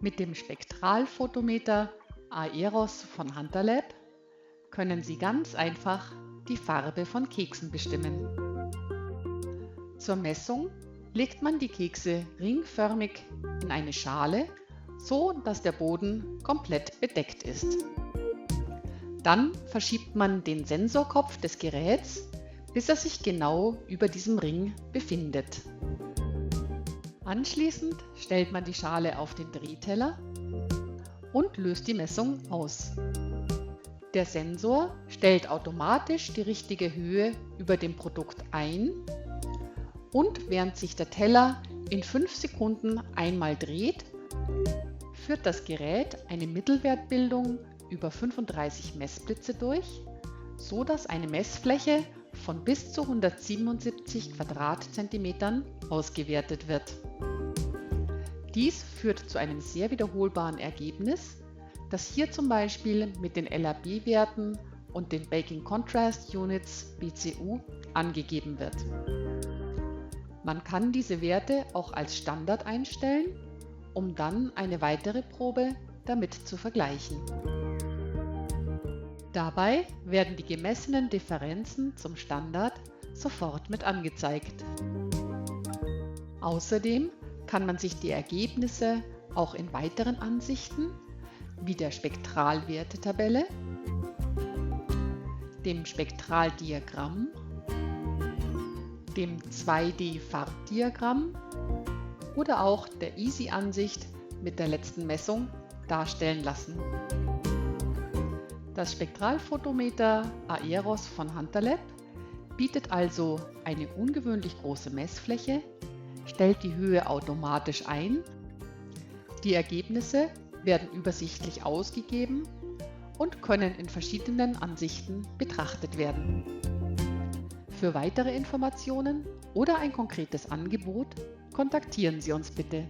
Mit dem Spektralphotometer Aeros von Hunterlab können Sie ganz einfach die Farbe von Keksen bestimmen. Zur Messung legt man die Kekse ringförmig in eine Schale, so dass der Boden komplett bedeckt ist. Dann verschiebt man den Sensorkopf des Geräts, bis er sich genau über diesem Ring befindet. Anschließend stellt man die Schale auf den Drehteller und löst die Messung aus. Der Sensor stellt automatisch die richtige Höhe über dem Produkt ein und während sich der Teller in 5 Sekunden einmal dreht, führt das Gerät eine Mittelwertbildung über 35 Messblitze durch, so dass eine Messfläche von bis zu 177 Quadratzentimetern ausgewertet wird. Dies führt zu einem sehr wiederholbaren Ergebnis, das hier zum Beispiel mit den LAB-Werten und den Baking Contrast Units BCU angegeben wird. Man kann diese Werte auch als Standard einstellen, um dann eine weitere Probe damit zu vergleichen. Dabei werden die gemessenen Differenzen zum Standard sofort mit angezeigt. Außerdem kann man sich die Ergebnisse auch in weiteren Ansichten wie der Spektralwertetabelle, dem Spektraldiagramm, dem 2D-Farbdiagramm oder auch der Easy-Ansicht mit der letzten Messung darstellen lassen. Das Spektralphotometer Aeros von Hunterlab bietet also eine ungewöhnlich große Messfläche, stellt die Höhe automatisch ein, die Ergebnisse werden übersichtlich ausgegeben und können in verschiedenen Ansichten betrachtet werden. Für weitere Informationen oder ein konkretes Angebot kontaktieren Sie uns bitte.